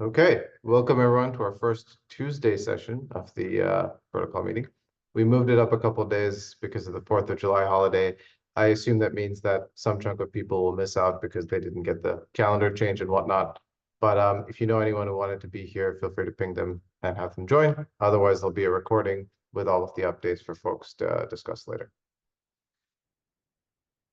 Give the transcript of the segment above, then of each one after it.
Okay, welcome everyone to our first Tuesday session of the protocol meeting. We moved it up a couple of days because of the 4th of July holiday. I assume that means that some chunk of people will miss out because they didn't get the calendar change and whatnot. But if you know anyone who wanted to be here, feel free to ping them and have them join. Otherwise, there'll be a recording with all of the updates for folks to discuss later.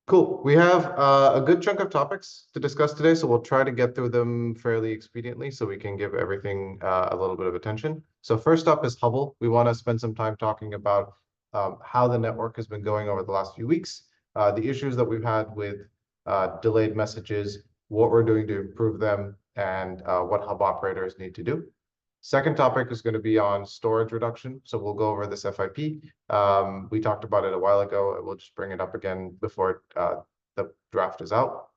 Cool. We have a good chunk of topics to discuss today, so we'll try to get through them fairly expediently so we can give everything a little bit of attention. So first up is Hubble. We want to spend some time talking about how the network has been going over the last few weeks, the issues that we've had with delayed messages, what we're doing to improve them, and what Hub operators need to do. Second topic is going to be on storage reduction. So we'll go over this FIP. We talked about it a while ago. We'll just bring it up again before the draft is out.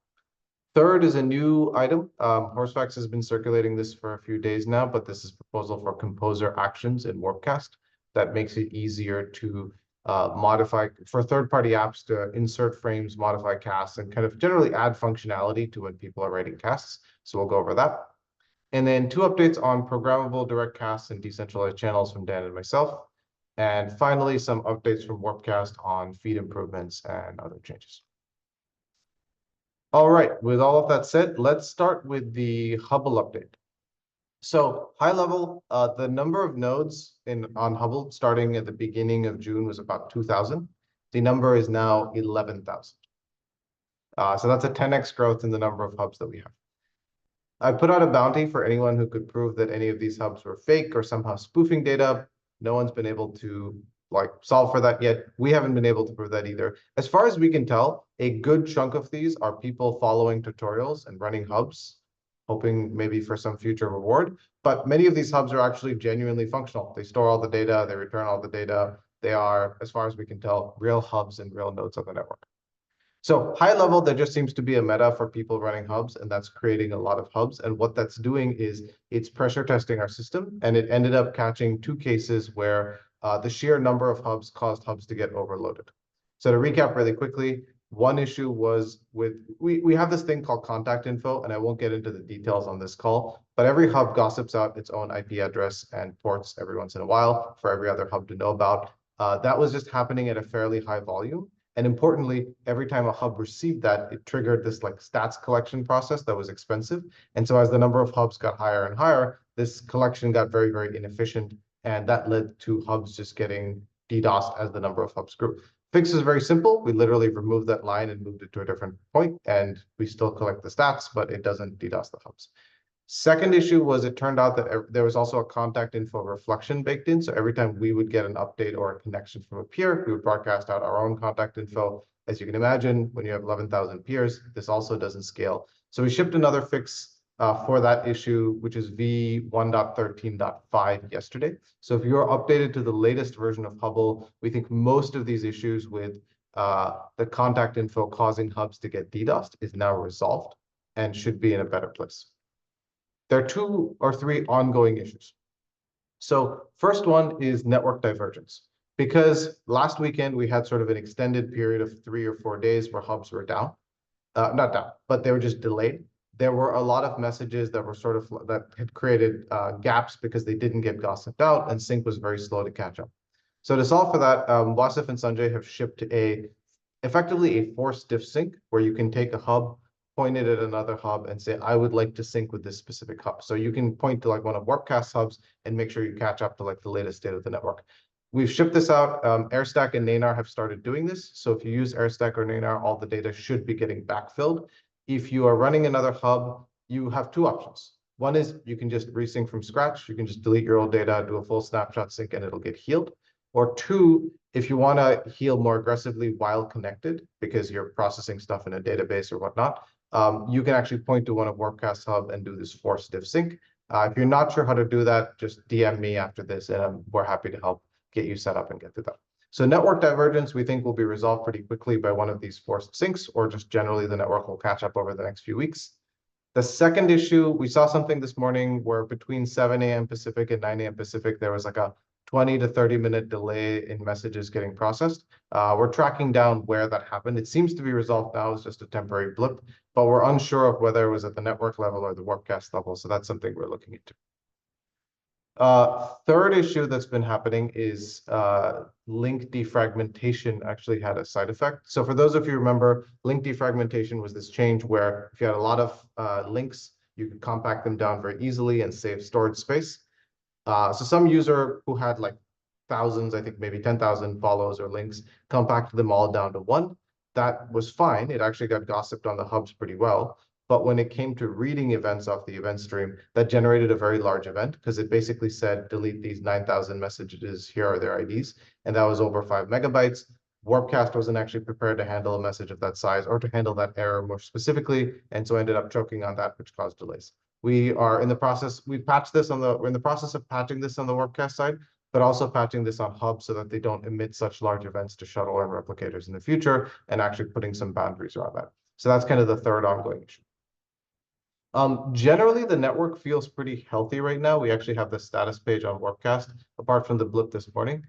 Third is a new item. Horsefax has been circulating this for a few days now, but this is a proposal for composer actions in Warpcast that makes it easier to modify for third-party apps to insert frames, modify casts, and kind of generally add functionality to when people are writing casts. So we'll go over that. And then 2 updates on programmable direct casts and decentralized channels from Dan and myself. And finally, some updates from Warpcast on feed improvements and other changes. All right, with all of that said, let's start with the Hubble update. So high level, the number of nodes on Hubble starting at the beginning of June was about 2,000. The number is now 11,000. So that's a 10x growth in the number of hubs that we have. I put out a bounty for anyone who could prove that any of these hubs were fake or somehow spoofing data. No one's been able to solve for that yet. We haven't been able to prove that either. As far as we can tell, a good chunk of these are people following tutorials and running hubs, hoping maybe for some future reward. But many of these hubs are actually genuinely functional. They store all the data, they return all the data. They are, as far as we can tell, real hubs and real nodes of the network. So high level, there just seems to be a meta for people running hubs, and that's creating a lot of hubs. And what that's doing is it's pressure testing our system, and it ended up catching 2 cases where the sheer number of hubs caused hubs to get overloaded. So to recap really quickly, one issue was we have this thing called contact info, and I won't get into the details on this call, but every hub gossips out its own IP address and ports every once in a while for every other hub to know about. That was just happening at a fairly high volume. And importantly, every time a hub received that, it triggered this stats collection process that was expensive. And so as the number of hubs got higher and higher, this collection got very, very inefficient. And that led to hubs just getting DDoSed as the number of hubs grew. Fix is very simple. We literally removed that line and moved it to a different point, and we still collect the stats, but it doesn't DDoS the hubs. Second issue was it turned out that there was also a contact info reflection baked in. So every time we would get an update or a connection from a peer, we would broadcast out our own contact info. As you can imagine, when you have 11,000 peers, this also doesn't scale. So we shipped another fix for that issue, which is v1.13.5 yesterday. So if you're updated to the latest version of Hubble, we think most of these issues with the contact info causing hubs to get DDoSed is now resolved and should be in a better place. There are 2 or 3 ongoing issues. So first one is network divergence. Because last weekend we had sort of an extended period of 3 or 4 days where hubs were down. Not down, but they were just delayed. There were a lot of messages that were that had created gaps because they didn't get gossiped out, and sync was very slow to catch up. So to solve for that, Wasif and Sanjay have shipped effectively a forced diff sync, where you can take a hub, point it at another hub, and say, I would like to sync with this specific hub. So you can point to one of Warpcast hubs and make sure you catch up to the latest state of the network. We've shipped this out. Airstack and Nanar have started doing this. So if you use Airstack or Nanar, all the data should be getting backfilled. If you are running another hub, you have 2 options. One is you can just resync from scratch. You can just delete your old data, do a full snapshot sync, and it'll get healed. Or 2, if you want to heal more aggressively while connected, because you're processing stuff in a database or whatnot, you can actually point to one of Warpcast hub and do this forced diff sync. If you're not sure how to do that, just DM me after this, and we're happy to help get you set up and get to that. So network divergence, we think, will be resolved pretty quickly by one of these forced syncs, or just generally the network will catch up over the next few weeks. The second issue, we saw something this morning where between 7 a.m. Pacific and 9 a.m. Pacific, there was a 20 to 30-minute delay in messages getting processed. We're tracking down where that happened. It seems to be resolved now. It's just a temporary blip, but we're unsure of whether it was at the network level or the Warpcast level. So that's something we're looking into. Third issue that's been happening is link defragmentation actually had a side effect. So for those of you who remember, link defragmentation was this change where if you had a lot of links, you could compact them down very easily and save storage space. So some user who had like thousands, I think maybe 10,000 follows or links, compacted them all down to one. That was fine. It actually got gossiped on the hubs pretty well. But when it came to reading events off the event stream, that generated a very large event because it basically said, delete these 9,000 messages. Here are their IDs. And that was over 5 megabytes. Warpcast wasn't actually prepared to handle a message of that size or to handle that error more specifically. And so ended up choking on that, which caused delays. We are in the process, we're in the process of patching this on the Warpcast side, but also patching this on hubs so that they don't emit such large events to shuttle and replicators in the future, and actually putting some boundaries around that. So that's kind of the third ongoing issue. Generally, the network feels pretty healthy right now. We actually have the status page on Warpcast, apart from the blip this morning.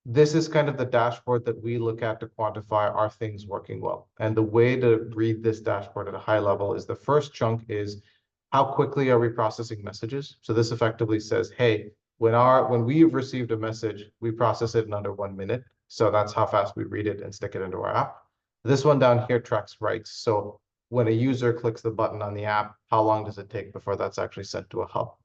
This is kind of the dashboard that we look at to quantify are things working well. And the way to read this dashboard at a high level is the first chunk is how quickly are we processing messages? So this effectively says, hey, when we've received a message, we process it in under 1 minute. So that's how fast we read it and stick it into our app. This one down here tracks writes. So when a user clicks the button on the app, how long does it take before that's actually sent to a hub?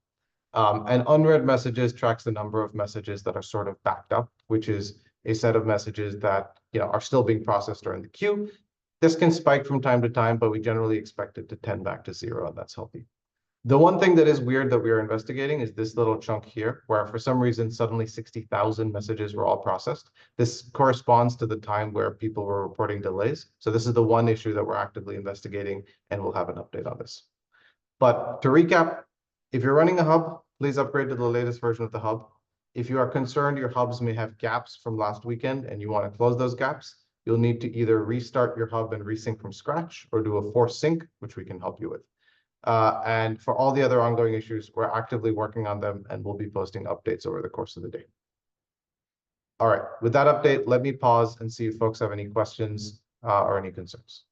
And unread messages tracks the number of messages that are sort of backed up, which is a set of messages that are still being processed or in the queue. This can spike from time to time, but we generally expect it to tend back to 0, and that's healthy. The one thing that is weird that we are investigating is this little chunk here, where for some reason, suddenly 60,000 messages were all processed. This corresponds to the time where people were reporting delays. So this is the one issue that we're actively investigating, and we'll have an update on this. But to recap, if you're running a hub, please upgrade to the latest version of the hub. If you are concerned your hubs may have gaps from last weekend and you want to close those gaps, you'll need to either restart your hub and resync from scratch or do a force sync, which we can help you with. And for all the other ongoing issues, we're actively working on them and we'll be posting updates over the course of the day. All right, with that update, let me pause and see if folks have any questions or any concerns.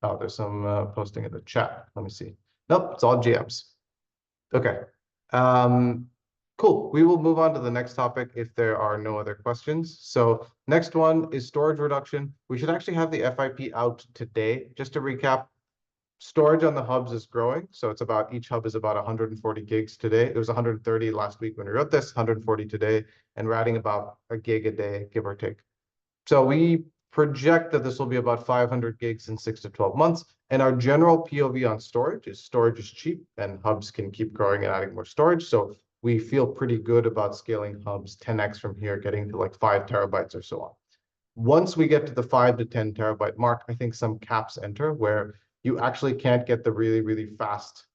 Oh, there's some posting in the chat. Let me see. Nope, it's all GMs. Okay. Cool. We will move on to the next topic if there are no other questions. So next one is storage reduction. We should actually have the FIP out today. Just to recap, storage on the hubs is growing. So it's about, each hub is about 140 gigs today. It was 130 last week when we wrote this, 140 today, and we're adding about a gig a day, give or take. So we project that this will be about 500 gigs in 6 to 12 months. And our general POV on storage is cheap and hubs can keep growing and adding more storage. So we feel pretty good about scaling hubs 10x from here, getting to like 5 terabytes or so on. Once we get to the 5 to 10 terabyte mark, I think some caps enter where you actually can't get the really, really fast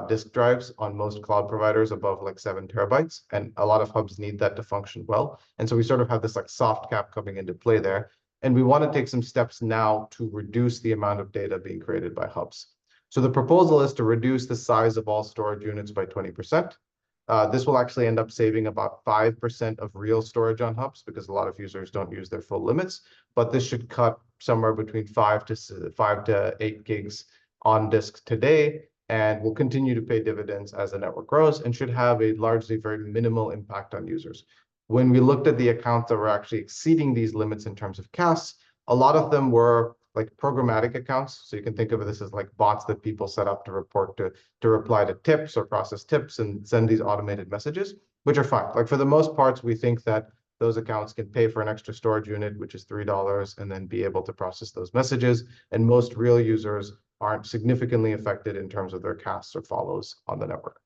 disk drives on most cloud providers above like 7 terabytes. And a lot of hubs need that to function well. And so we sort of have this like soft cap coming into play there. And we want to take some steps now to reduce the amount of data being created by hubs. So the proposal is to reduce the size of all storage units by 20%. This will actually end up saving about 5% of real storage on hubs because a lot of users don't use their full limits. But this should cut somewhere between 5 to 8 gigs on disk today, and will continue to pay dividends as the network grows and should have a largely very minimal impact on users. When we looked at the accounts that were actually exceeding these limits in terms of casts, a lot of them were like programmatic accounts. So you can think of this as like bots that people set up to report to reply to tips or process tips and send these automated messages, which are fine. Like for the most parts, we think that those accounts can pay for an extra storage unit, which is $3, and then be able to process those messages. And most real users aren't significantly affected in terms of their casts or follows on the network.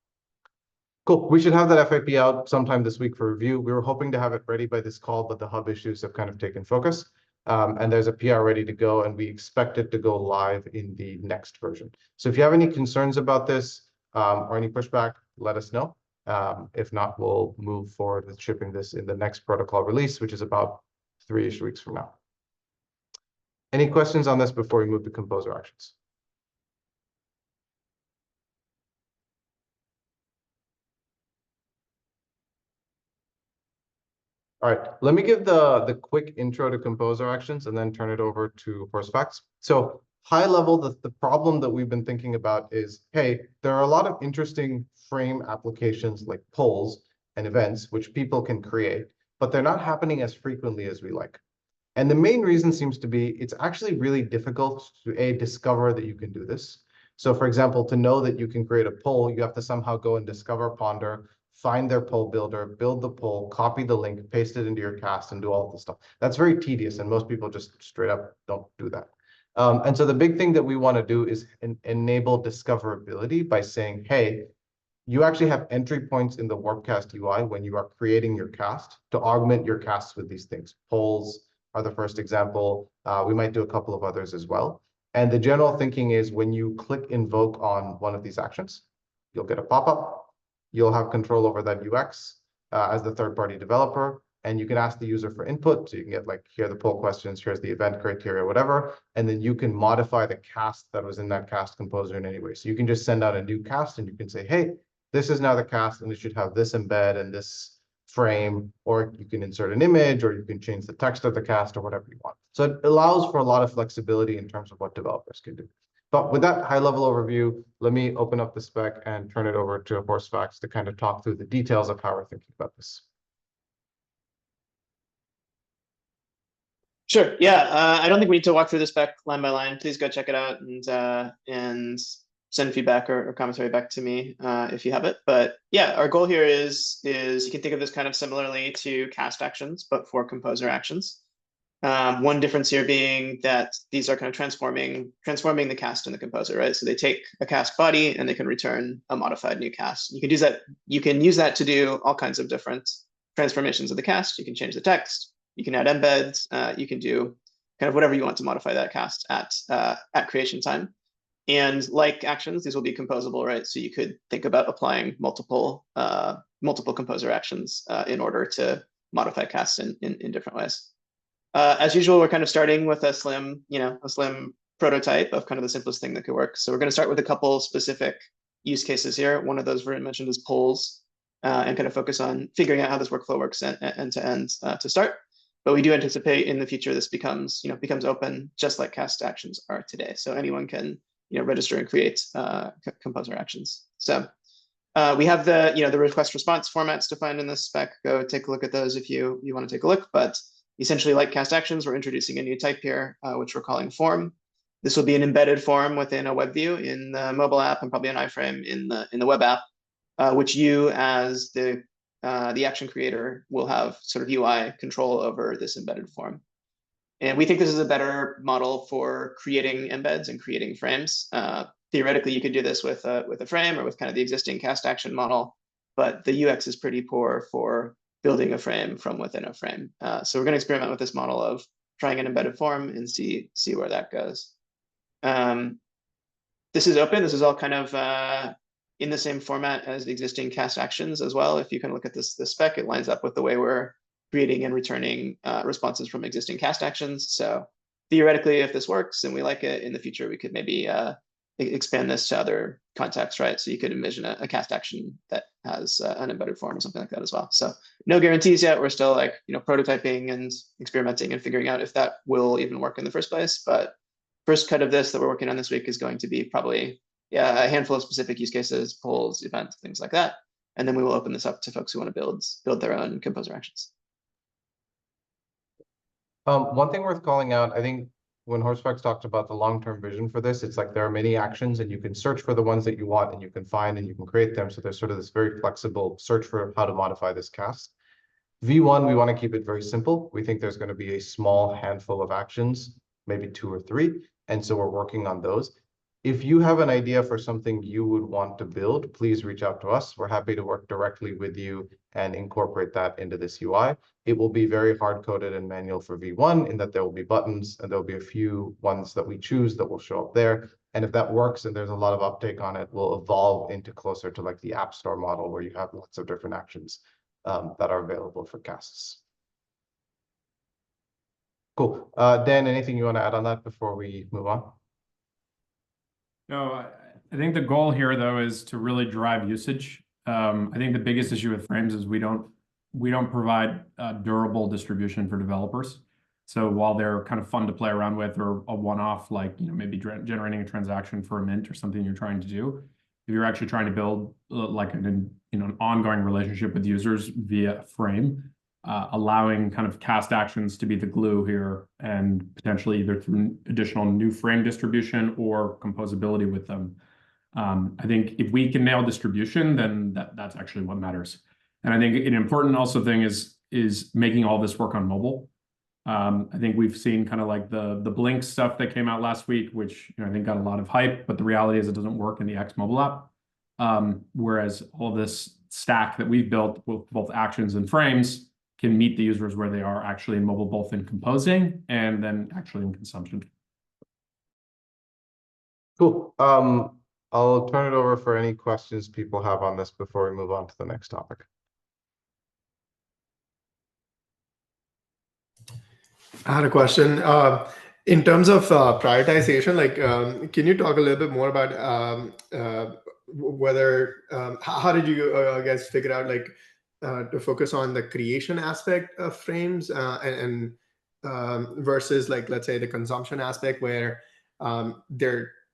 Cool. We should have that FIP out sometime this week for review. We were hoping to have it ready by this call, but the hub issues have kind of taken focus. And there's a PR ready to go, and we expect it to go live in the next version. So if you have any concerns about this or any pushback, let us know. If not, we'll move forward with shipping this in the next protocol release, which is about 3-ish weeks from now. Any questions on this before we move to composer actions? All right, let me give the quick intro to composer actions and then turn it over to horse facts. So high level, the problem that we've been thinking about is, hey, there are a lot of interesting frame applications like polls and events, which people can create, but they're not happening as frequently as we like. And the main reason seems to be it's actually really difficult to discover that you can do this. So for example, to know that you can create a poll, you have to somehow go and discover Ponder, find their poll builder, build the poll, copy the link, paste it into your cast, and do all of this stuff. That's very tedious, and most people just straight up don't do that. And so the big thing that we want to do is enable discoverability by saying, hey, you actually have entry points in the Warpcast UI when you are creating your cast to augment your casts with these things. Polls are the first example. We might do a couple of others as well. And the general thinking is when you click invoke on one of these actions, you'll get a pop-up. You'll have control over that UX as the third-party developer. And you can ask the user for input. So you can get like, here are the poll questions, here's the event criteria, whatever. And then you can modify the cast that was in that cast composer in any way. So you can just send out a new cast and you can say, hey, this is now the cast and it should have this embed and this frame, or you can insert an image, or you can change the text of the cast or whatever you want. So it allows for a lot of flexibility in terms of what developers can do. But with that high level overview, let me open up the spec and turn it over to Horsefacts to kind of talk through the details of how we're thinking about this. Sure. Yeah. I don't think we need to walk through the spec line by line. Please go check it out and send feedback or commentary back to me if you have it. But yeah, our goal here is you can think of this kind of similarly to cast actions, but for composer actions. One difference here being that these are kind of transforming the cast in the composer, right? So they take a cast body and they can return a modified new cast. You can use that. You can use that to do all kinds of different transformations of the cast. You can change the text. You can add embeds. You can do kind of whatever you want to modify that cast at creation time. And like actions, these will be composable, right? So you could think about applying multiple composer actions in order to modify casts in different ways. As usual, we're kind of starting with a slim prototype of kind of the simplest thing that could work. So we're going to start with a couple specific use cases here. One of those Varun mentioned is polls, and kind of focus on figuring out how this workflow works end to end to start. But we do anticipate in the future this becomes open, just like cast actions are today. So anyone can register and create composer actions. So we have the request response formats defined in this spec. Go take a look at those if you want to take a look. But essentially, like cast actions, we're introducing a new type here, which we're calling form. This will be an embedded form within a web view in the mobile app and probably an iframe in the web app, which you as the action creator will have sort of UI control over this embedded form. And we think this is a better model for creating embeds and creating frames. Theoretically, you could do this with a frame or with kind of the existing cast action model, but the UX is pretty poor for building a frame from within a frame. So we're going to experiment with this model of trying an embedded form and see where that goes. This is open. This is all kind of in the same format as the existing cast actions as well. If you can look at this spec, it lines up with the way we're creating and returning responses from existing cast actions. So theoretically, if this works and we like it in the future, we could maybe expand this to other contexts, right? So you could envision a cast action that has an embedded form or something like that as well. So no guarantees yet. We're still prototyping and experimenting and figuring out if that will even work in the first place. But first cut of this that we're working on this week is going to be probably a handful of specific use cases, polls, events, things like that. And then we will open this up to folks who want to build their own composer actions. One thing worth calling out, I think when Horsefacts talked about the long-term vision for this, it's like there are many actions and you can search for the ones that you want and you can find and you can create them. So there's sort of this very flexible search for how to modify this cast. V1, we want to keep it very simple. We think there's going to be a small handful of actions, maybe 2 or 3. And so we're working on those. If you have an idea for something you would want to build, please reach out to us. We're happy to work directly with you and incorporate that into this UI. It will be very hard-coded and manual for V1 in that there will be buttons and there'll be a few ones that we choose that will show up there. And if that works and there's a lot of uptake on it, we'll evolve into closer to like the App Store model where you have lots of different actions that are available for casts. Cool. Dan, anything you want to add on that before we move on? No, I think the goal here though is to really drive usage. I think the biggest issue with frames is we don't provide durable distribution for developers. So while they're kind of fun to play around with or a one-off, like maybe generating a transaction for a mint or something you're trying to do, if you're actually trying to build like an ongoing relationship with users via frame, allowing kind of cast actions to be the glue here, and potentially either through additional new frame distribution or composability with them. I think if we can nail distribution, then that's actually what matters. And I think an important also thing is making all this work on mobile. I think we've seen kind of like the Blink stuff that came out last week, which I think got a lot of hype, but the reality is it doesn't work in the X mobile app. Whereas all this stack that we've built with both actions and frames can meet the users where they are actually in mobile, both in composing and then actually in consumption. Cool. I'll turn it over for any questions people have on this before we move on to the next topic. I had a question. In terms of prioritization, like, can you talk a little bit more about whether how did you guys figure out like to focus on the creation aspect of frames and versus like, let's say, the consumption aspect where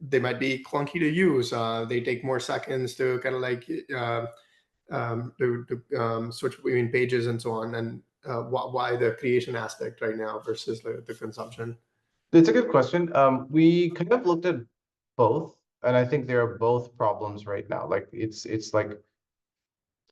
they might be clunky to use. They take more seconds to kind of like to switch between pages and so on, and why the creation aspect right now versus the consumption? It's a good question. We kind of looked at both, and I think there are both problems right now. Like it's like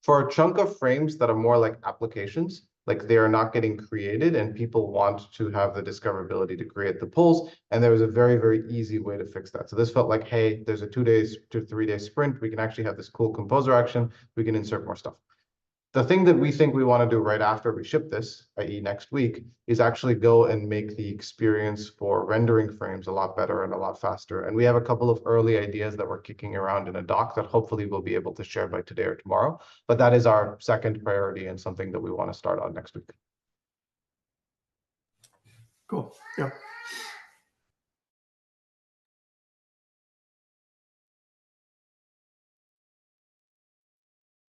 for a chunk of frames that are more like applications, like they are not getting created, and people want to have the discoverability to create the pulls. And there was a very, very easy way to fix that. So this felt like, hey, there's a 2 days to 3 day sprint. We can actually have this cool composer action. We can insert more stuff. The thing that we think we want to do right after we ship this, i.e. next week, is actually go and make the experience for rendering frames a lot better and a lot faster. And we have a couple of early ideas that we're kicking around in a doc that hopefully we'll be able to share by today or tomorrow. But that is our second priority and something that we want to start on next week. Cool. Yeah.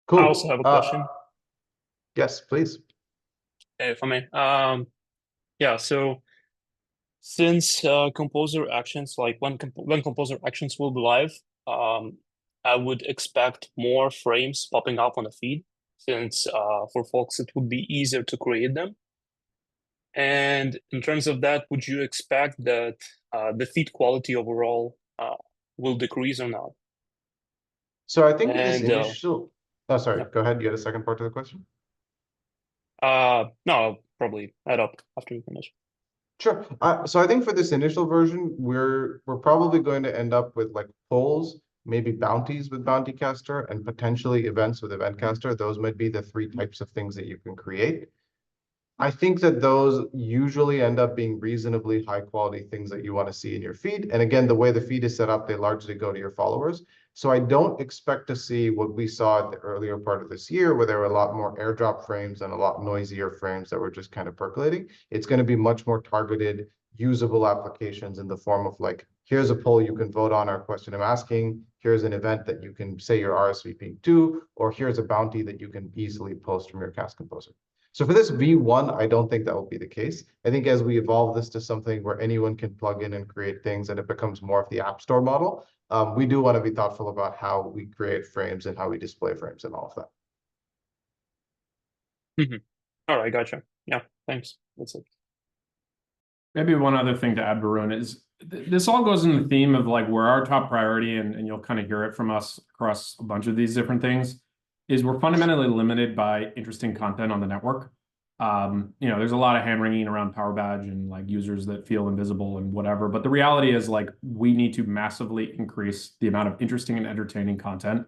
Cool. I also have a question. Yes, please. If I may. Yeah, so since composer actions, like when composer actions will be live, I would expect more frames popping up on the feed, since for folks it would be easier to create them. And in terms of that, would you expect that the feed quality overall will decrease or not? So I think this And initial, oh, sorry, yeah. go ahead. You had a second part to the question? No, I'll probably add up after you finish. Sure. So I think for this initial version, we're probably going to end up with like polls, maybe bounties with Bountycaster, and potentially events with Eventcaster. Those might be the 3 types of things that you can create. I think that those usually end up being reasonably high quality things that you want to see in your feed. And again, the way the feed is set up, they largely go to your followers. So I don't expect to see what we saw at the earlier part of this year, where there were a lot more airdrop frames and a lot noisier frames that were just kind of percolating. It's going to be much more targeted, usable applications in the form of like, here's a poll you can vote on our question I'm asking. Here's an event that you can say you're RSVPing to, or here's a bounty that you can easily post from your Cast Composer. So for this V1, I don't think that will be the case. I think as we evolve this to something where anyone can plug in and create things and it becomes more of the App Store model, we do want to be thoughtful about how we create frames and how we display frames and all of that. All right, gotcha. Yeah, thanks. That's it. Maybe one other thing to add, Varun, is this all goes in the theme of like where our top priority, and you'll kind of hear it from us across a bunch of these different things, is we're fundamentally limited by interesting content on the network. There's a lot of hand-wringing around Power Badge and like users that feel invisible and whatever. But the reality is like we need to massively increase the amount of interesting and entertaining content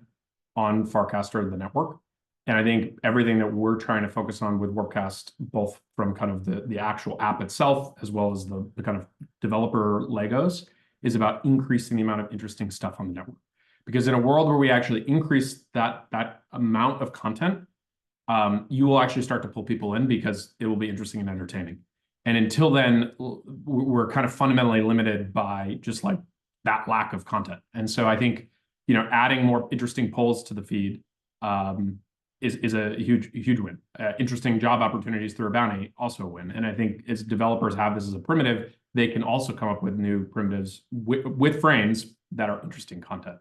on Farcaster, the network. And I think everything that we're trying to focus on with Warpcast, both from kind of the actual app itself, as well as the kind of developer Legos, is about increasing the amount of interesting stuff on the network. Because in a world where we actually increase that amount of content, you will actually start to pull people in because it will be interesting and entertaining. And until then, we're kind of fundamentally limited by just like that lack of content. And so I think, adding more interesting polls to the feed is a huge win. Interesting job opportunities through a bounty, also a win. And I think as developers have this as a primitive, they can also come up with new primitives with frames that are interesting content.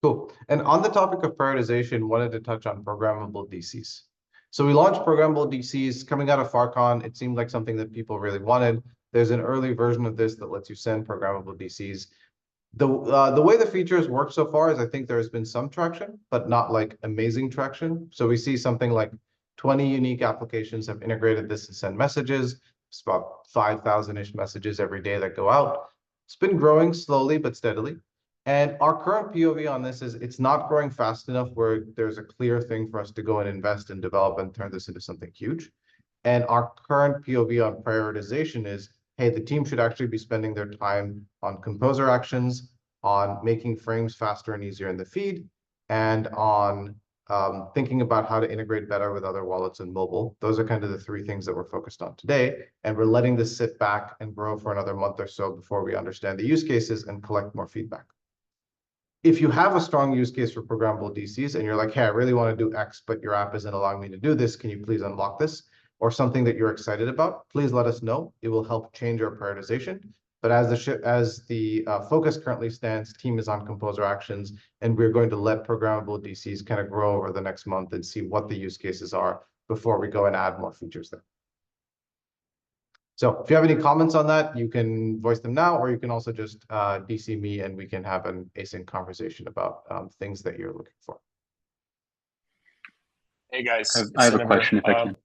Cool. And on the topic of prioritization, wanted to touch on programmable DCs. So we launched programmable DCs coming out of Farcon. It seemed like something that people really wanted. There's an early version of this that lets you send programmable DCs. The way the features work so far is I think there's been some traction, but not like amazing traction. So we see something like 20 unique applications have integrated this and send messages. It's about 5,000-ish messages every day that go out. It's been growing slowly but steadily. And our current POV on this is it's not growing fast enough where there's a clear thing for us to go and invest and develop and turn this into something huge. And our current POV on prioritization is, hey, the team should actually be spending their time on composer actions, on making frames faster and easier in the feed, and on thinking about how to integrate better with other wallets and mobile. Those are kind of the three things that we're focused on today. And we're letting this sit back and grow for another month or so before we understand the use cases and collect more feedback. If you have a strong use case for programmable DCs and you're like, hey, I really want to do X, but your app isn't allowing me to do this, can you please unlock this? Or something that you're excited about, please let us know. It will help change our prioritization. But as the focus currently stands, team is on composer actions, and we're going to let programmable DCs kind of grow over the next month and see what the use cases are before we go and add more features there. So if you have any comments on that, you can voice them now, or you can also just DC me and we can have an async conversation about things that you're looking for. Hey guys, I have a question if I can.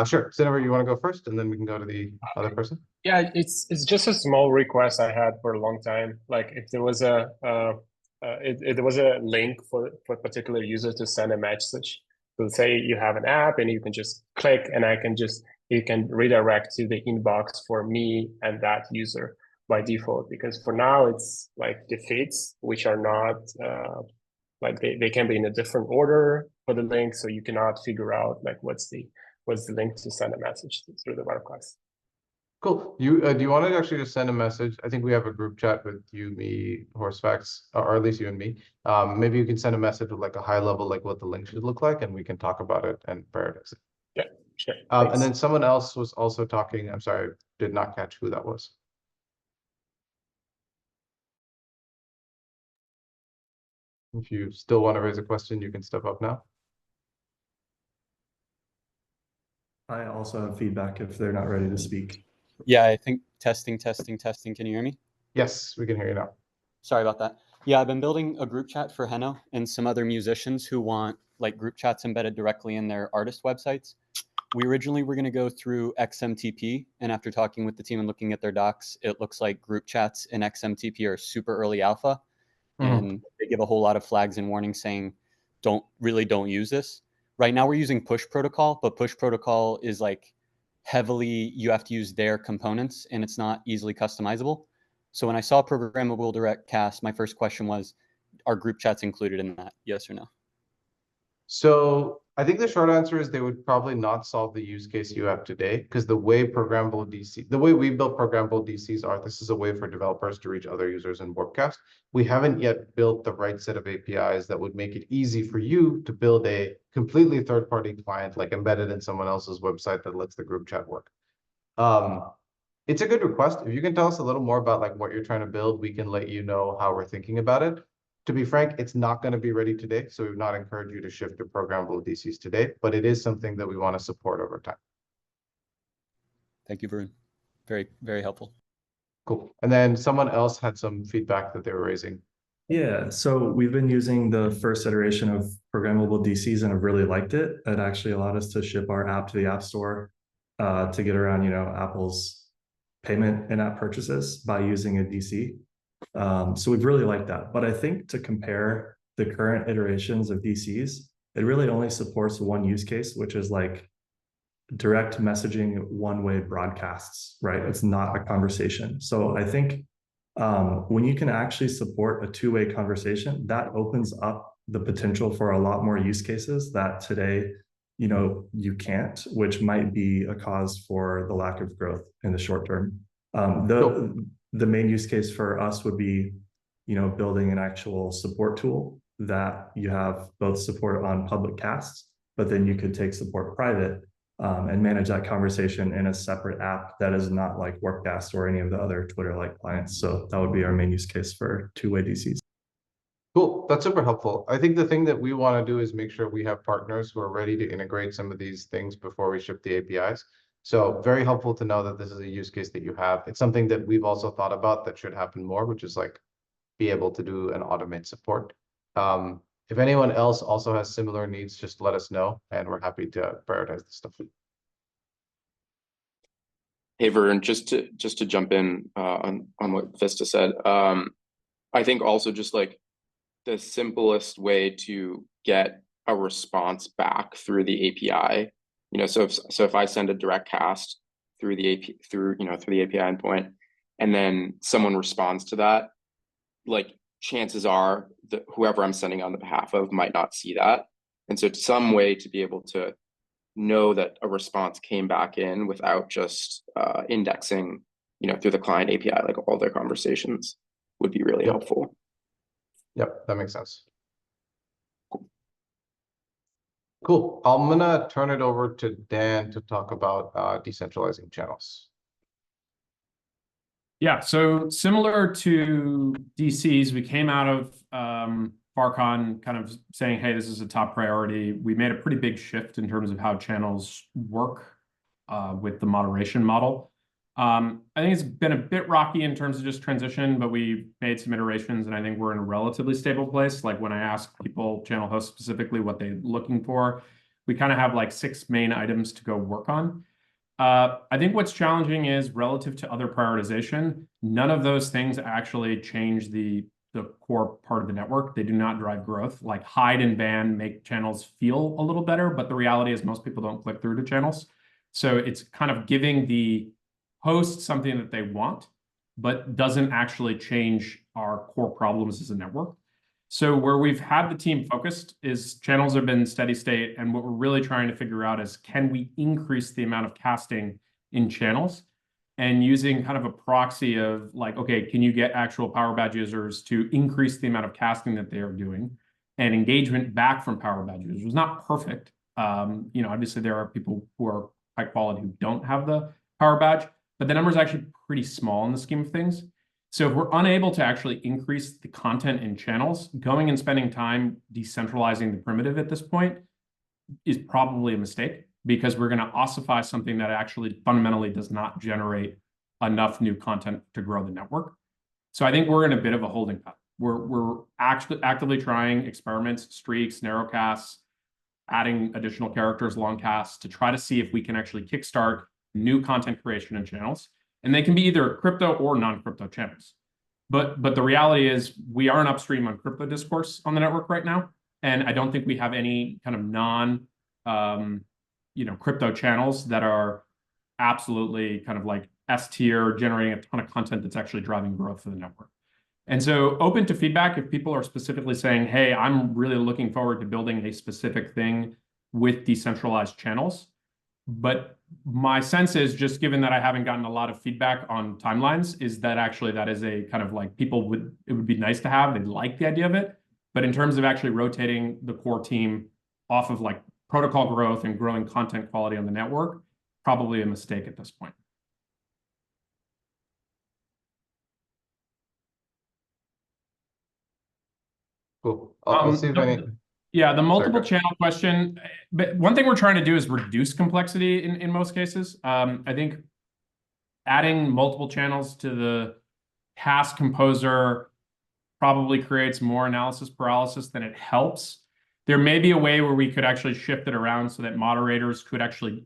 Sure. Senator, you want to go first and then we can go to the other person? Yeah, it's just a small request I had for a long time. Like if there was a link for a particular user to send a message. So say you have an app and you can just click and you can redirect to the inbox for me and that user by default. Because for now it's like the feeds, which are not like they can be in a different order for the link, so you cannot figure out like what's the link to send a message through the web class. Cool. You do you want to actually just send a message? I think we have a group chat with you, me, Horsefax, or at least you and me. Maybe you can send a message with like a high level, like what the link should look like, and we can talk about it and prioritize it. Yeah, sure. And then someone else was also talking. I'm sorry, I did not catch who that was. If you still want to raise a question, you can step up now. I also have feedback if they're not ready to speak. Yeah, I think testing. Can you hear me? Yes, we can hear you now. Sorry about that. Yeah, I've been building a group chat for Heno and some other musicians who want like group chats embedded directly in their artist websites. We originally were going to go through XMTP, and after talking with the team and looking at their docs, it looks like group chats in XMTP are super early alpha, and they give a whole lot of flags and warnings saying, don't use this. Right now we're using push protocol, but push protocol is like heavily, you have to use their components and it's not easily customizable. So when I saw programmable direct cast, my first question was, are group chats included in that? Yes or no? So I think the short answer is they would probably not solve the use case you have today, because the way we built programmable DCs are, this is a way for developers to reach other users in Warpcast. We haven't yet built the right set of APIs that would make it easy for you to build a completely third-party client, like embedded in someone else's website that lets the group chat work. It's a good request. If you can tell us a little more about like what you're trying to build, we can let you know how we're thinking about it. To be frank, it's not going to be ready today, so we would not encourage you to shift to programmable DCs today, but it is something that we want to support over time. Thank you, Varun. Very, very helpful. Cool. And then someone else had some feedback that they were raising. Yeah, so we've been using the first iteration of programmable DCs and have really liked it. It actually allowed us to ship our app to the App Store to get around, Apple's payment in-app purchases by using a DC. So we've really liked that. But I think to compare the current iterations of DCs, it really only supports one use case, which is like direct messaging one-way broadcasts, right? It's not a conversation. So I think when you can actually support a two-way conversation, that opens up the potential for a lot more use cases that today you can't, which might be a cause for the lack of growth in the short term. The main use case for us would be, building an actual support tool that you have both support on public casts, but then you could take support private and manage that conversation in a separate app that is not like Workcast or any of the other Twitter-like clients. So that would be our main use case for two-way DCs. Cool. That's super helpful. I think the thing that we want to do is make sure we have partners who are ready to integrate some of these things before we ship the APIs. So very helpful to know that this is a use case that you have. It's something that we've also thought about that should happen more, which is like be able to do an automate support. If anyone else also has similar needs, just let us know, and we're happy to prioritize this stuff. Hey, Vern, just to jump in on what Vista said, I think also just like the simplest way to get a response back through the API, so if I send a direct cast through the API endpoint, and then someone responds to that, like chances are that whoever I'm sending on the behalf of might not see that. And so some way to be able to know that a response came back in without just indexing, through the client API, like all their conversations would be really helpful. Yep, that makes sense. Cool. I'm gonna turn it over to Dan to talk about decentralizing channels. Yeah, so similar to DCs, we came out of Farcon kind of saying, hey, this is a top priority. We made a pretty big shift in terms of how channels work with the moderation model. I think it's been a bit rocky in terms of just transition, but we made some iterations, and I think we're in a relatively stable place. Like when I ask people, channel hosts specifically, what they're looking for, we kind of have like 6 main items to go work on. I think what's challenging is relative to other prioritization, none of those things actually change the core part of the network. They do not drive growth. Like hide and ban make channels feel a little better, but the reality is most people don't click through to channels. So it's kind of giving the host something that they want, but doesn't actually change our core problems as a network. So where we've had the team focused is channels have been steady state, and what we're really trying to figure out is, can we increase the amount of casting in channels? And using kind of a proxy of like, okay, can you get actual Power Badge users to increase the amount of casting that they are doing, and engagement back from Power Badge users? It was not perfect. Obviously there are people who are high quality who don't have the Power Badge, but the number is actually pretty small in the scheme of things. So if we're unable to actually increase the content in channels, going and spending time decentralizing the primitive at this point is probably a mistake, because we're going to ossify something that actually fundamentally does not generate enough new content to grow the network. So I think we're in a bit of a holding pattern. We're actually actively trying experiments, streaks, narrowcasts, adding additional characters, long casts, to try to see if we can actually kickstart new content creation in channels. And they can be either crypto or non-crypto channels. But the reality is we aren't upstream on crypto discourse on the network right now. And I don't think we have any kind of crypto channels that are absolutely kind of like S tier, generating a ton of content that's actually driving growth for the network. And so open to feedback if people are specifically saying, hey, I'm really looking forward to building a specific thing with decentralized channels. But my sense is, just given that I haven't gotten a lot of feedback on timelines, is that actually that is a kind of like it would be nice to have. They'd like the idea of it. But in terms of actually rotating the core team off of like protocol growth and growing content quality on the network, probably a mistake at this point. Cool. I'll see if any. Yeah, the multiple channel question. But one thing we're trying to do is reduce complexity in most cases. I think adding multiple channels to the task composer probably creates more analysis paralysis than it helps. There may be a way where we could actually shift it around so that moderators could actually,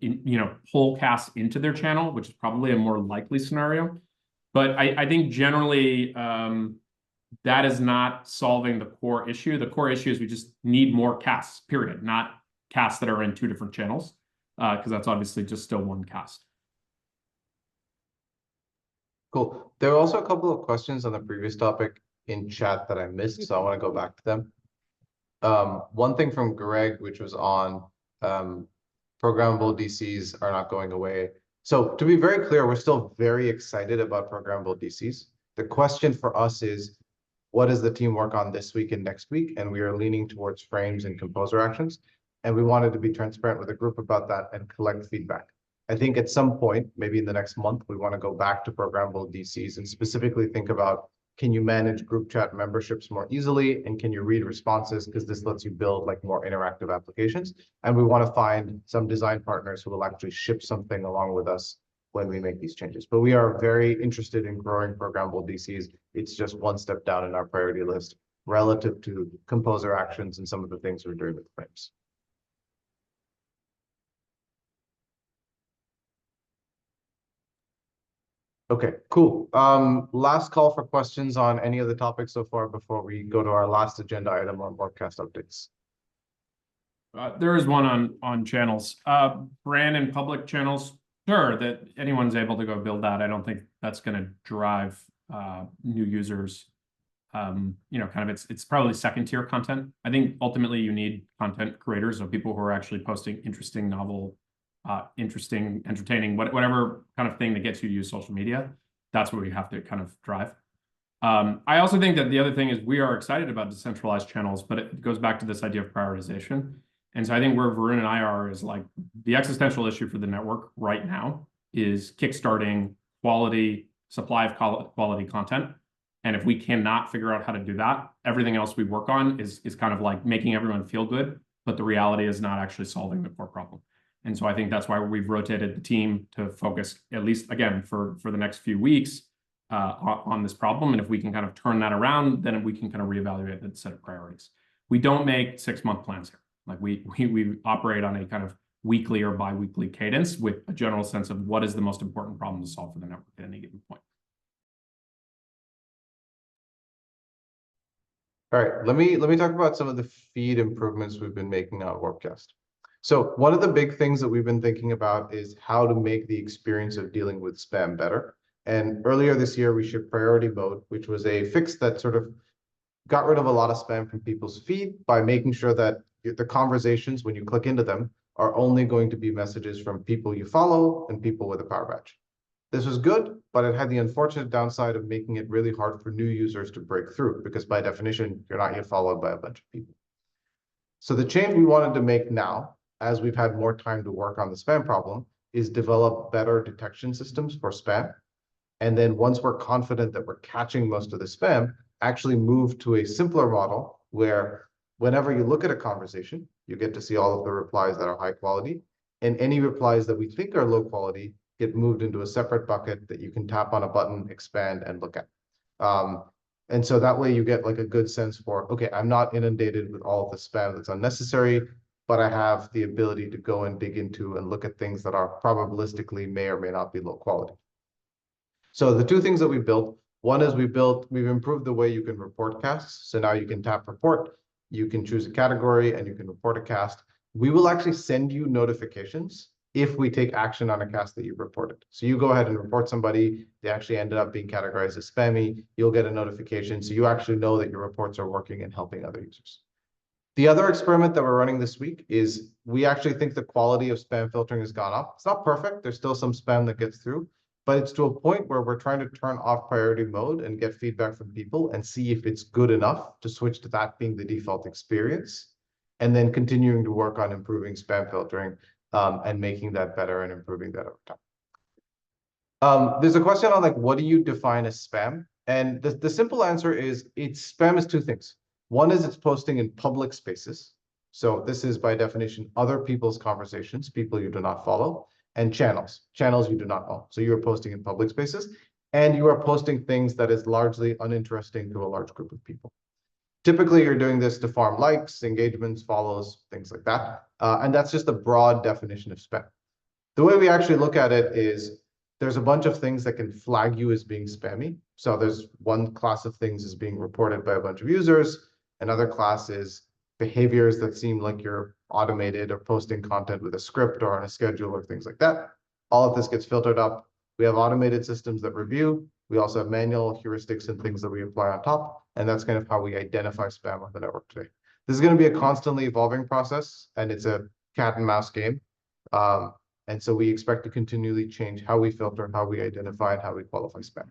pull casts into their channel, which is probably a more likely scenario. But I think generally, that is not solving the core issue. The core issue is we just need more casts, period, not casts that are in 2 different channels, because that's obviously just still one cast. Cool. There were also a couple of questions on the previous topic in chat that I missed, so I want to go back to them. One thing from Greg, which was on Programmable DCs are not going away. So to be very clear, we're still very excited about programmable DCs. The question for us is, what does the team work on this week and next week? And we are leaning towards frames and composer actions. And we wanted to be transparent with the group about that and collect feedback. I think at some point, maybe in the next month, we want to go back to programmable DCs and specifically think about, can you manage group chat memberships more easily? And can you read responses? Because this lets you build like more interactive applications. And we want to find some design partners who will actually ship something along with us when we make these changes. But we are very interested in growing programmable DCs. It's just one step down in our priority list relative to composer actions and some of the things we're doing with frames. Okay, cool. Last call for questions on any of the topics so far before we go to our last agenda item on broadcast updates. There is one on channels. Brand and public channels, sure, that anyone's able to go build that. I don't think that's going to drive new users. Kind of it's probably second tier content. I think ultimately you need content creators or people who are actually posting interesting, novel, interesting, entertaining, whatever kind of thing that gets you to use social media. That's what we have to kind of drive. I also think that the other thing is we are excited about decentralized channels, but it goes back to this idea of prioritization. And so I think where Varun and I are is like the existential issue for the network right now is kickstarting quality, supply of quality content. And if we cannot figure out how to do that, everything else we work on is kind of like making everyone feel good, but the reality is not actually solving the core problem. And so I think that's why we've rotated the team to focus, at least again, for the next few weeks on this problem. And if we can kind of turn that around, then we can kind of reevaluate the set of priorities. We don't make 6-month plans here. Like we operate on a kind of weekly or bi-weekly cadence with a general sense of what is the most important problem to solve for the network at any given point. All right, let me talk about some of the feed improvements we've been making on Warpcast. So one of the big things that we've been thinking about is how to make the experience of dealing with spam better. And earlier this year, we shipped priority mode, which was a fix that sort of got rid of a lot of spam from people's feed by making sure that the conversations, when you click into them, are only going to be messages from people you follow and people with a power badge. This was good, but it had the unfortunate downside of making it really hard for new users to break through, because by definition, you're not yet followed by a bunch of people. So the change we wanted to make now, as we've had more time to work on the spam problem, is develop better detection systems for spam. And then once we're confident that we're catching most of the spam, actually move to a simpler model where whenever you look at a conversation, you get to see all of the replies that are high quality, and any replies that we think are low quality get moved into a separate bucket that you can tap on a button, expand, and look at. And so that way you get like a good sense for, okay, I'm not inundated with all of the spam that's unnecessary, but I have the ability to go and dig into and look at things that are probabilistically may or may not be low quality. So the two things that we built, one is we've improved the way you can report casts. So now you can tap report, you can choose a category, and you can report a cast. We will actually send you notifications if we take action on a cast that you've reported. So you go ahead and report somebody, they actually ended up being categorized as spammy, you'll get a notification. So you actually know that your reports are working and helping other users. The other experiment that we're running this week is we actually think the quality of spam filtering has gone up. It's not perfect. There's still some spam that gets through, but it's to a point where we're trying to turn off priority mode and get feedback from people and see if it's good enough to switch to that being the default experience, and then continuing to work on improving spam filtering and making that better and improving that over time. There's a question on like, what do you define as spam? And the simple answer is spam is two things. One is it's posting in public spaces. So this is by definition, other people's conversations, people you do not follow, and channels you do not own. So you are posting in public spaces and you are posting things that is largely uninteresting to a large group of people. Typically, you're doing this to farm likes, engagements, follows, things like that. And that's just a broad definition of spam. The way we actually look at it is there's a bunch of things that can flag you as being spammy. So there's one class of things is being reported by a bunch of users. Another class is behaviors that seem like you're automated or posting content with a script or on a schedule or things like that. All of this gets filtered up. We have automated systems that review. We also have manual heuristics and things that we apply on top. And that's kind of how we identify spam on the network today. This is going to be a constantly evolving process, and it's a cat and mouse game. And so we expect to continually change how we filter, how we identify, and how we qualify spam.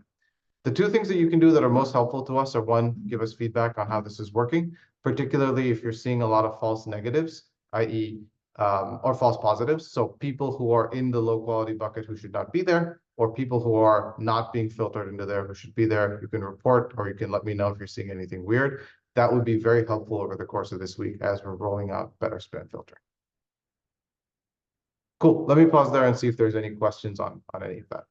The two things that you can do that are most helpful to us are, one, give us feedback on how this is working, particularly if you're seeing a lot of false negatives, i.e., or false positives. So people who are in the low quality bucket who should not be there, or people who are not being filtered into there who should be there. You can report, or you can let me know if you're seeing anything weird. That would be very helpful over the course of this week as we're rolling out better spam filtering. Cool. Let me pause there and see if there's any questions on any of that.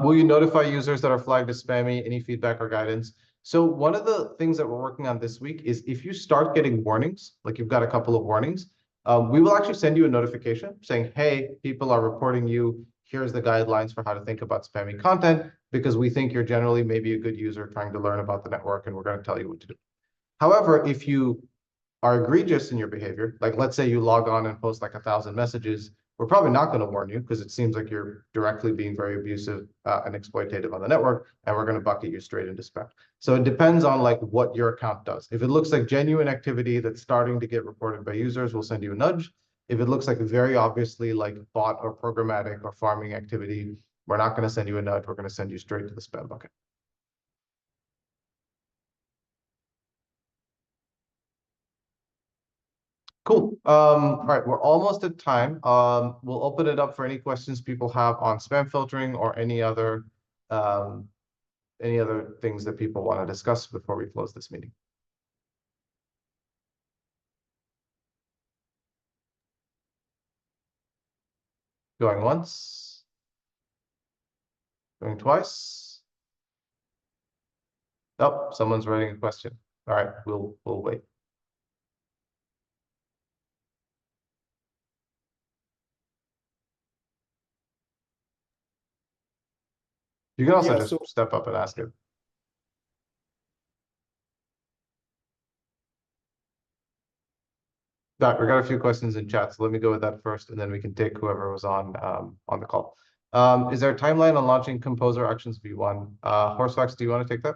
Will you notify users that are flagged as spammy? Any feedback or guidance? So one of the things that we're working on this week is if you start getting warnings, like you've got a couple of warnings, we will actually send you a notification saying, hey, people are reporting you. Here's the guidelines for how to think about spammy content, because we think you're generally maybe a good user trying to learn about the network, and we're going to tell you what to do. However, if you are egregious in your behavior, like let's say you log on and post like 1,000 messages, we're probably not going to warn you because it seems like you're directly being very abusive and exploitative on the network, and we're going to bucket you straight into spam. So it depends on like what your account does. If it looks like genuine activity that's starting to get reported by users, we'll send you a nudge. If it looks like very obviously like bot or programmatic or farming activity, we're not going to send you a nudge. We're going to send you straight to the spam bucket. Cool. All right, we're almost at time. We'll open it up for any questions people have on spam filtering or any other things that people want to discuss before we close this meeting. Going once. Going twice. Oh, someone's writing a question. All right, we'll wait. You can also just step up and ask it. Doc, we got a few questions in chat, so let me go with that first, and then we can take whoever was on the call. Is there a timeline on launching Composer Actions V1? Horsefox, do you want to take that?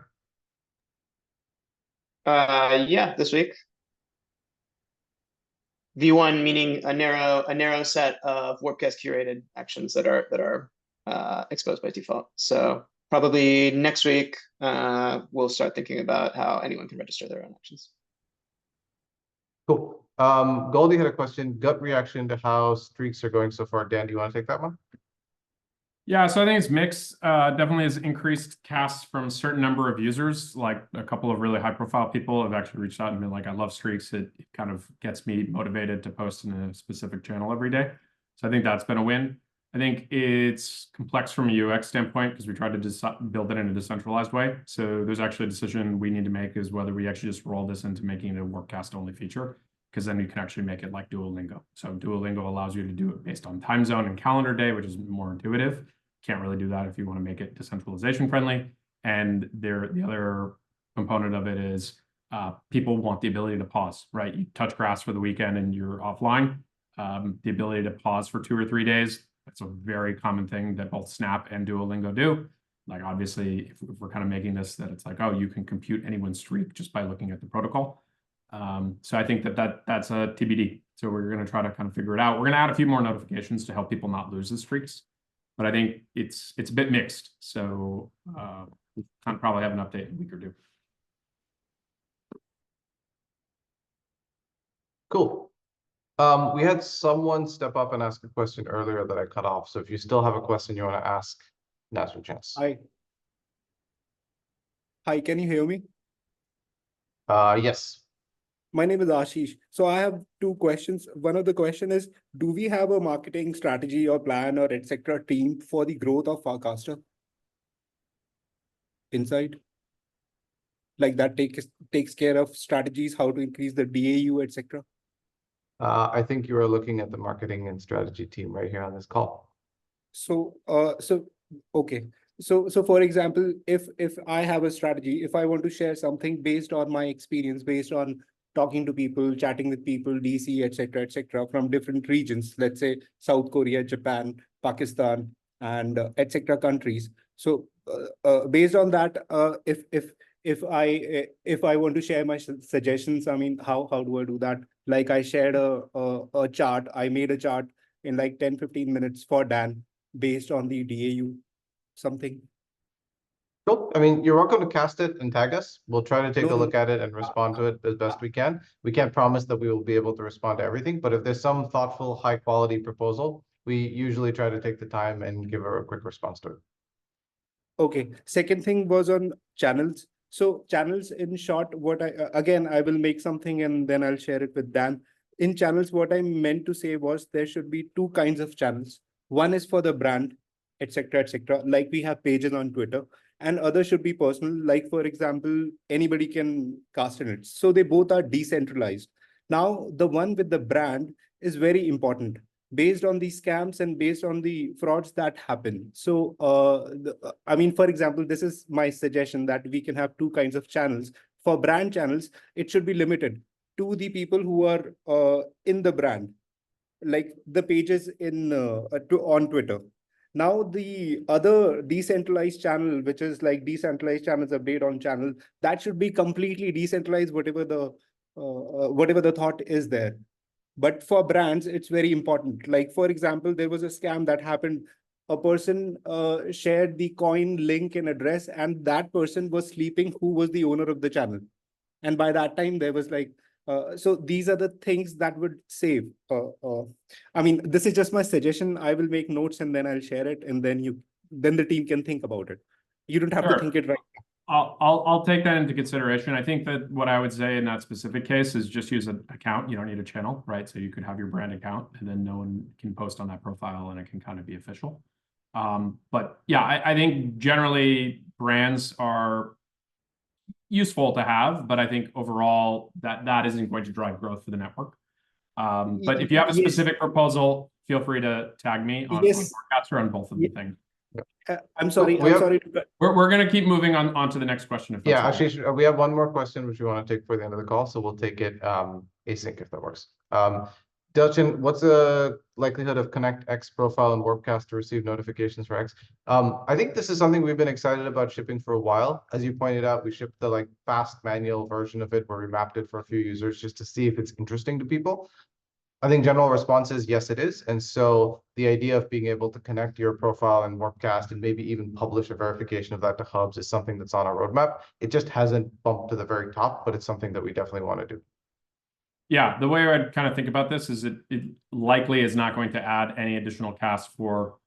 Yeah, this week. V1 meaning a narrow set of WordPress curated actions that are exposed by default. So probably next week, we'll start thinking about how anyone can register their own actions. Cool. Goldie had a question, gut reaction to how streaks are going so far. Dan, do you want to take that one? Yeah, so I think it's mixed. Definitely has increased casts from a certain number of users, like a couple of really high profile people have actually reached out and been like, I love streaks. It kind of gets me motivated to post in a specific channel every day. So I think that's been a win. I think it's complex from a UX standpoint because we tried to build it in a decentralized way. So there's actually a decision we need to make is whether we actually just roll this into making it a workcast only feature, because then you can actually make it like Duolingo. So Duolingo allows you to do it based on time zone and calendar day, which is more intuitive. Can't really do that if you want to make it decentralization friendly. And the other component of it is people want the ability to pause, right? You touch grass for the weekend and you're offline. The ability to pause for 2 or 3 days, that's a very common thing that both Snap and Duolingo do. Like obviously, if we're kind of making this that it's like, oh, you can compute anyone's streak just by looking at the protocol. So I think that's a TBD. So we're going to try to kind of figure it out. We're going to add a few more notifications to help people not lose the streaks. But I think it's a bit mixed. So we kind of probably have an update in a week or 2. Cool. We had someone step up and ask a question earlier that I cut off. So if you still have a question you want to ask, now's your chance. Hi, can you hear me? Yes. My name is Ashish. So I have 2 questions. One of the question is, do we have a marketing strategy or plan or etc. team for the growth of Farcaster inside? Like that takes care of strategies, how to increase the DAU, etc. I think you are looking at the marketing and strategy team right here on this call. Okay. So for example, if I have a strategy, if I want to share something based on my experience, based on talking to people, chatting with people, DC, etc., from different regions, let's say South Korea, Japan, Pakistan, and etc. countries. So based on that, if I want to share my suggestions, I mean, how do I do that? Like I shared a chart. I made a chart in like 10-15 minutes for Dan based on the DAU something. Cool. I mean, you're welcome to cast it and tag us. We'll try to take No, a no, look at it and respond to it as best we can. We can't promise that we will be able to respond to everything, but if there's some thoughtful, high quality proposal, we usually try to take the time and give a quick response to it. Okay. Second thing was on channels. So channels, in short, what again, I will make something and then I'll share it with Dan. In channels, what I meant to say was there should be two kinds of channels. One is for the brand, etc., etc. Like we have pages on Twitter, and other should be personal. Like for example, anybody can cast in it. So they both are decentralized. Now, the one with the brand is very important based on the scams and based on the frauds that happen. So, I mean, for example, this is my suggestion that we can have two kinds of channels. For brand channels, it should be limited to the people who are in the brand, like the pages on Twitter. Now, the other decentralized channel, which is like decentralized channels update on channel, that should be completely decentralized, whatever the thought is there. But for brands, it's very important. Like, for example, there was a scam that happened. A person shared the coin link and address, and that person was sleeping who was the owner of the channel. And by that time, there was like, so these are the things that would save. I mean, this is just my suggestion. I will make notes and then I'll share it, and then the team can think about it. You don't have to Sure. think it right now. I'll take that into consideration. I think that what I would say in that specific case is just use an account. You don't need a channel, right? So you could have your brand account and then no one can post on that profile and it can kind of be official. But yeah, I think generally brands are useful to have, but I think overall that isn't going to drive growth for the network. But if you have a specific proposal, feel free to tag me on Farcaster on both of the things. I'm sorry. I'm sorry to cut. We're going to keep moving on to the next question. If that's Yeah, okay. Ashish, we have one more question which we want to take for the end of the call, so we'll take it async if that works. Delchin, what's the likelihood of Connect X profile and Warpcast to receive notifications for X? I think this is something we've been excited about shipping for a while. As you pointed out, we shipped the like fast manual version of it where we mapped it for a few users just to see if it's interesting to people. I think general response is yes, it is. And so the idea of being able to connect your profile and Warpcast and maybe even publish a verification of that to hubs is something that's on our roadmap. It just hasn't bumped to the very top, but it's something that we definitely want to do. Yeah, the way I'd kind of think about this is it likely is not going to add any additional casts for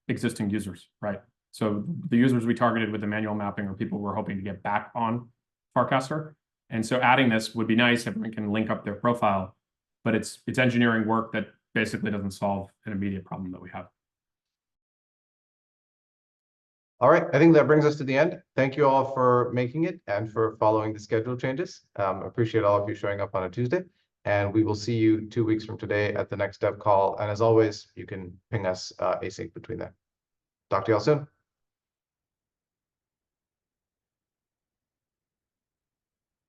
existing users, right? So the users we targeted with the manual mapping are people we're hoping to get back on Farcaster. And so adding this would be nice. Everyone can link up their profile. But it's engineering work that basically doesn't solve an immediate problem that we have. All right, I think that brings us to the end. Thank you all for making it and for following the schedule changes. Appreciate all of you showing up on a Tuesday. And we will see you 2 weeks from today at the next dev call. And as always, you can ping us async between that. Talk to you all soon.